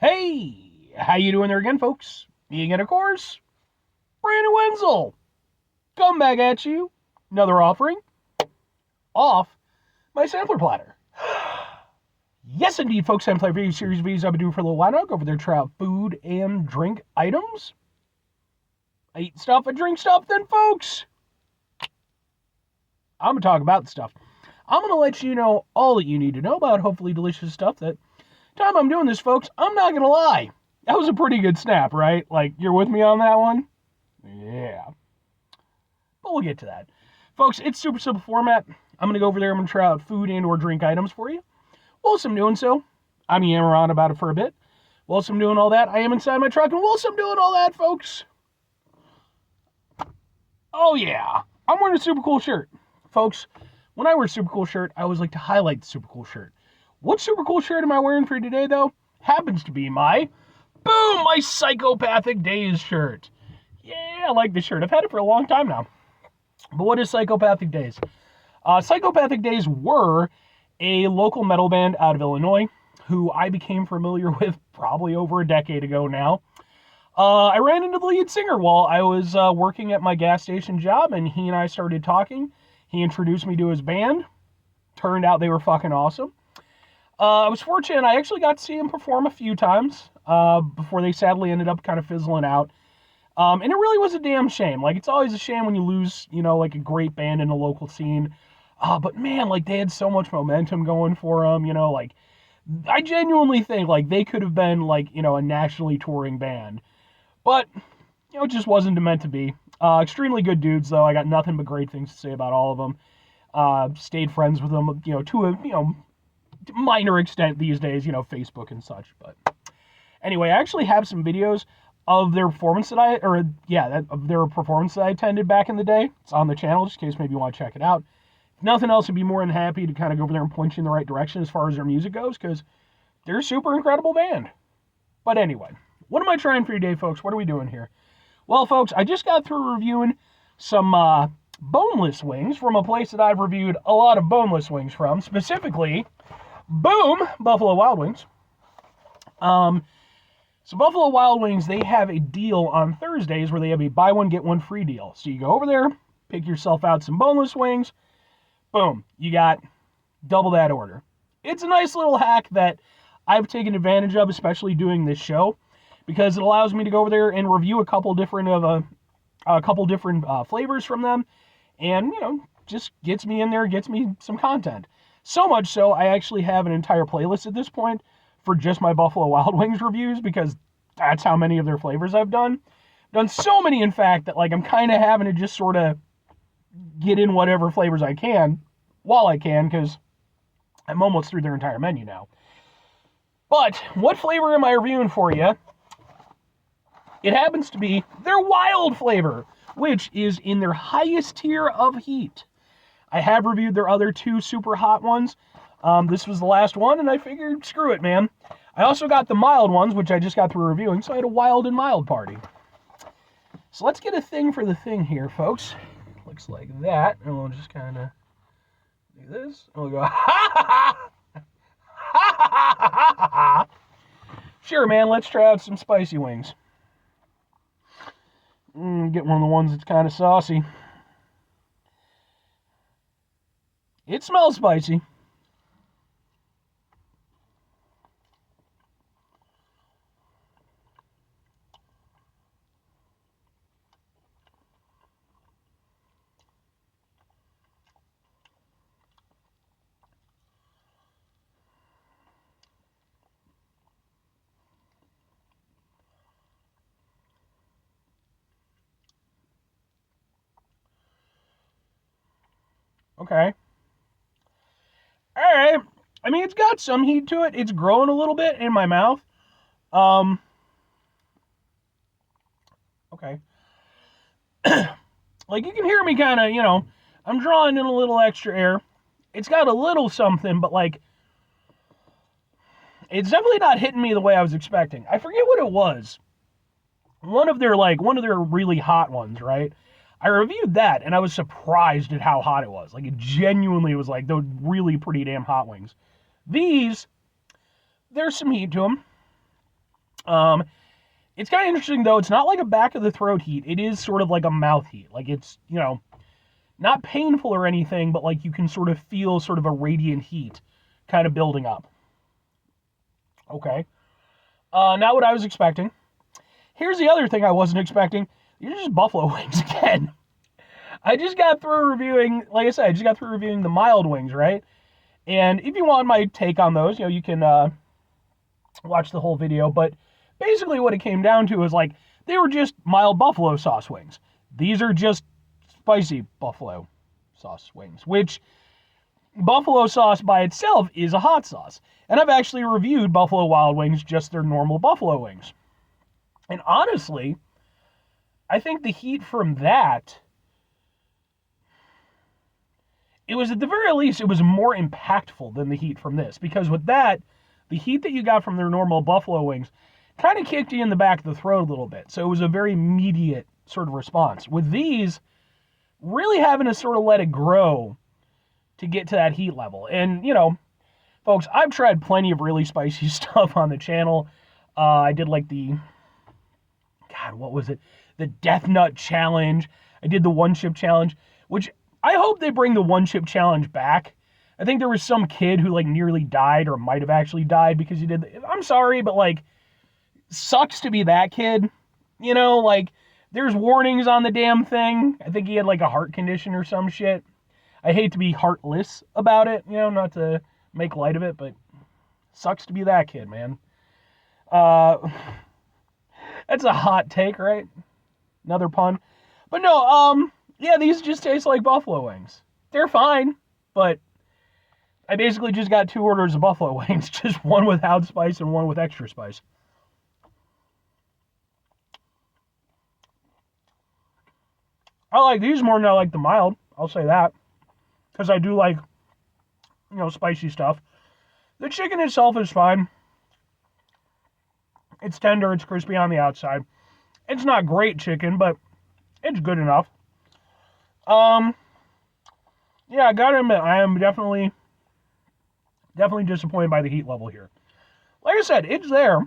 Hey, how you doing there again, folks? Me again, of course, Brandon Wenzel. Come back at you. Another offering off my sampler platter. Yes, indeed, folks. Sampler video series videos I've been doing for a little while now. Go over there, try out food and drink items. I eat stuff, I drink stuff, then, folks, I'm going to talk about the stuff. I'm going to let you know all that you need to know about hopefully delicious stuff. That time I'm doing this, folks, I'm not going to lie. That was a pretty good snap, right? Like, you're with me on that one? Yeah. But we'll get to that. Folks, it's super simple format. I'm going to go over there. I'm going to try out food and or drink items for you. Whilst I'm doing so, I'm yammering on about it for a bit. Whilst I'm doing all that, I am inside my truck. And whilst I'm doing all that, folks, oh yeah, I'm wearing a super cool shirt. Folks, when I wear a super cool shirt, I always like to highlight the super cool shirt. What super cool shirt am I wearing for today, though? Happens to be my Psychopathic Days shirt. Yeah, I like this shirt. I've had it for a long time now. But what is Psychopathic Days? Psychopathic Days were a local metal band out of Illinois who I became familiar with probably over a decade ago now. I ran into the lead singer while I was working at my gas station job, and he and I started talking. He introduced me to his band. Turned out they were fucking awesome. I was fortunate. I actually got to see him perform a few times before they sadly ended up kind of fizzling out. And it really was a damn shame. Like, it's always a shame when you lose, like a great band in a local scene. But man, like, they had so much momentum going for them, like, I genuinely think, like, they could have been, like, a nationally touring band. But, it just wasn't meant to be. Extremely good dudes, though. I got nothing but great things to say about all of them. Stayed friends with them, to a, minor extent these days, Facebook and such. But anyway, I actually have some videos of their performance of their performance that I attended back in the day. It's on the channel, just in case maybe you want to check it out. If nothing else, I'd be more than happy to kind of go over there and point you in the right direction as far as their music goes, because they're a super incredible band. But anyway, what am I trying for today, folks? What are we doing here? Well, folks, I just got through reviewing some boneless wings from a place that I've reviewed a lot of boneless wings from, specifically, boom, Buffalo Wild Wings. So Buffalo Wild Wings, they have a deal on Thursdays where they have a buy one, get one free deal. So you go over there, pick yourself out some boneless wings, boom, you got double that order. It's a nice little hack that I've taken advantage of, especially doing this show, because it allows me to go over there and review a couple different flavors from them, and just gets me in there, gets me some content. So much so, I actually have an entire playlist at this point for just my Buffalo Wild Wings reviews, because that's how many of their flavors I've done. Done so many, in fact, that like I'm kind of having to just sort of get in whatever flavors I can while I can, because I'm almost through their entire menu now. But what flavor am I reviewing for you? It happens to be their wild flavor, which is in their highest tier of heat. I have reviewed their other two super hot ones. This was the last one, and I figured, screw it, man. I also got the mild ones, which I just got through reviewing, so I had a wild and mild party. So let's get a thing for the thing here, folks. Looks like that, and we'll just kind of do this, and we'll go, ha ha ha, ha ha ha ha ha. Sure, man, let's try out some spicy wings. Get one of the ones that's kind of saucy. It smells spicy. Okay. Alright. I mean, it's got some heat to it. It's growing a little bit in my mouth. Okay. Like, you can hear me kind of, I'm drawing in a little extra air. It's got a little something, but, like, it's definitely not hitting me the way I was expecting. I forget what it was. One of their really hot ones, right? I reviewed that, and I was surprised at how hot it was. Like, it genuinely was like those really pretty damn hot wings. These, there's some heat to them. Um, it's kind of interesting, though. It's not like a back of the throat heat. It is sort of like a mouth heat. Like, it's, not painful or anything, but like you can sort of feel sort of a radiant heat kind of building up. Okay. Not what I was expecting. Here's the other thing I wasn't expecting. You're just buffalo wings again. I just got through reviewing, like I said, I just got through reviewing the mild wings, right? And if you want my take on those, you can watch the whole video. But basically what it came down to is like, they were just mild buffalo sauce wings. These are just spicy buffalo sauce wings, which buffalo sauce by itself is a hot sauce. And I've actually reviewed Buffalo Wild Wings, just their normal buffalo wings. And honestly, I think the heat from that, it was at the very least, it was more impactful than the heat from this. Because with that, the heat that you got from their normal buffalo wings kind of kicked you in the back of the throat a little bit. So it was a very immediate sort of response. With these, really having to sort of let it grow to get to that heat level. And, folks, I've tried plenty of really spicy stuff on the channel. I did like what was it? The Death Nut Challenge. I did the One Chip Challenge, which I hope they bring the One Chip Challenge back. I think there was some kid who, like, nearly died or might have actually died because he did. I'm sorry, but, like, sucks to be that kid. Like, there's warnings on the damn thing. I think he had, like, a heart condition or some shit. I hate to be heartless about it, not to make light of it, but sucks to be that kid, man. That's a hot take, right? Another pun. But no, yeah, these just taste like buffalo wings. They're fine, but I basically just got 2 orders of buffalo wings, just one without spice and one with extra spice. I like these more than I like the mild, I'll say that. Because I do like, spicy stuff. The chicken itself is fine. It's tender, it's crispy on the outside. It's not great chicken, but it's good enough. Yeah, I gotta admit, I am definitely disappointed by the heat level here. Like I said, it's there,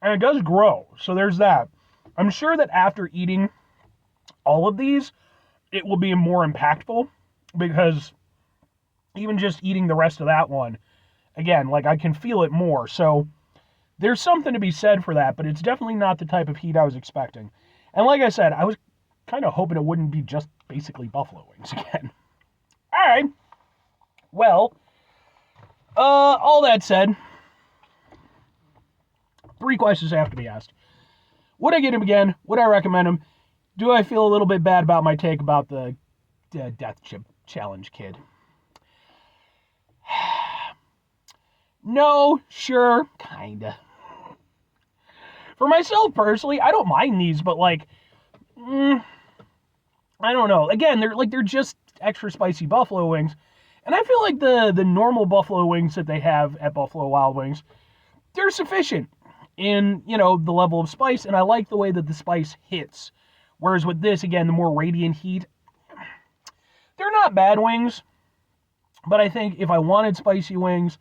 and it does grow, so there's that. I'm sure that after eating all of these, it will be more impactful, because even just eating the rest of that one, again, like, I can feel it more, so there's something to be said for that, but it's definitely not the type of heat I was expecting. And like I said, I was kind of hoping it wouldn't be just basically buffalo wings again. All right. Well, all that said, 3 questions have to be asked. Would I get him again? Would I recommend him? Do I feel a little bit bad about my take about the Death Chip Challenge kid? No, sure, kinda. For myself personally, I don't mind these, but like, I don't know. Again, they're just extra spicy buffalo wings, and I feel like the normal buffalo wings that they have at Buffalo Wild Wings, they're sufficient in the level of spice, and I like the way that the spice hits. Whereas with this, again, the more radiant heat, they're not bad wings, but I think if I wanted spicy wings,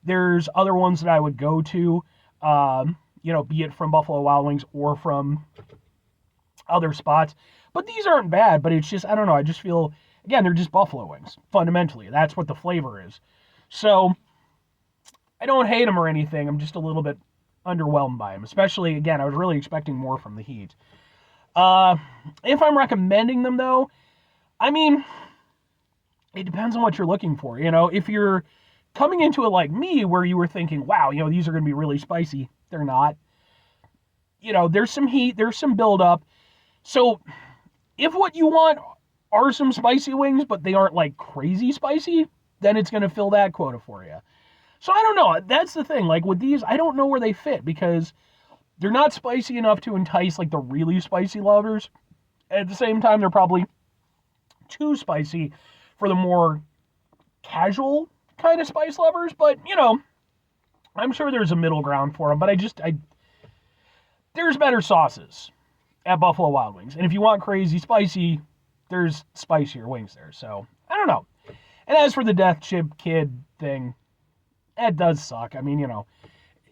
there's other ones that I would go to, be it from Buffalo Wild Wings or from other spots. But these aren't bad, but it's just, I don't know, I just feel, again, they're just buffalo wings, fundamentally. That's what the flavor is. So, I don't hate them or anything, I'm just a little bit underwhelmed by them. Especially, again, I was really expecting more from the heat. If I'm recommending them, though, I mean, it depends on what you're looking for. If you're coming into it like me, where you were thinking, wow, these are going to be really spicy, they're not. There's some heat, there's some buildup. So, if what you want are some spicy wings, but they aren't like crazy spicy, then it's going to fill that quota for you. So, I don't know. That's the thing. Like with these, I don't know where they fit, because they're not spicy enough to entice like the really spicy lovers. At the same time, they're probably too spicy for the more casual kind of spice lovers. But, I'm sure there's a middle ground for them. But there's better sauces at Buffalo Wild Wings. And if you want crazy spicy, there's spicier wings there. So, I don't know. And as for the Death Chip Kid thing, it does suck. I mean,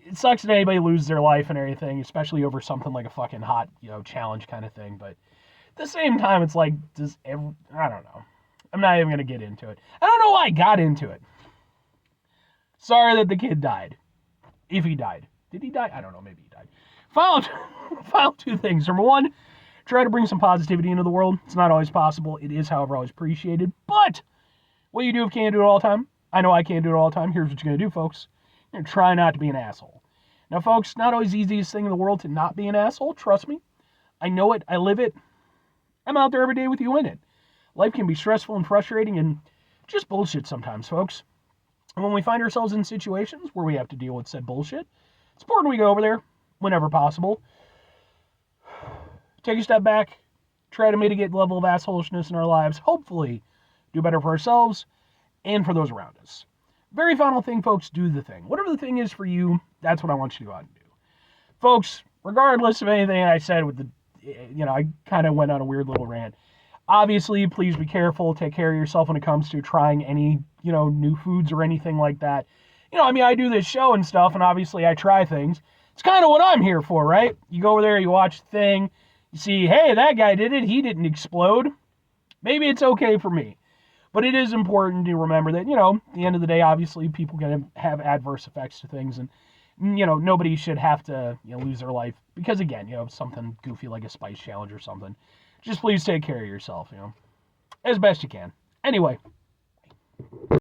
it sucks that anybody loses their life and everything, especially over something like a fucking hot, challenge kind of thing. But at the same time, it's like, I don't know. I'm not even going to get into it. I don't know why I got into it. Sorry that the kid died. If he died. Did he die? I don't know. Maybe he died. Final two things. Number one, try to bring some positivity into the world. It's not always possible. It is, however, always appreciated. But what you do if you can't do it all the time, I know I can't do it all the time. Here's what you're going to do, folks. You're going to try not to be an asshole. Now, folks, not always the easiest thing in the world to not be an asshole. Trust me. I know it. I live it. I'm out there every day with you in it. Life can be stressful and frustrating and just bullshit sometimes, folks. And when we find ourselves in situations where we have to deal with said bullshit, it's important we go over there whenever possible. Take a step back, try to mitigate the level of assholishness in our lives, hopefully do better for ourselves and for those around us. Very final thing, folks, do the thing. Whatever the thing is for you, that's what I want you to go out and do. Folks, regardless of anything I said with I kind of went on a weird little rant. Obviously, please be careful, take care of yourself when it comes to trying any, new foods or anything like that. I do this show and stuff, and obviously I try things. It's kind of what I'm here for, right? You go over there, you watch the thing, you see, hey, that guy did it, he didn't explode. Maybe it's okay for me. But it is important to remember that, at the end of the day, obviously, people can have adverse effects to things, and, nobody should have to, lose their life because, again, something goofy like a spice challenge or something. Just please take care of yourself, as best you can. Anyway.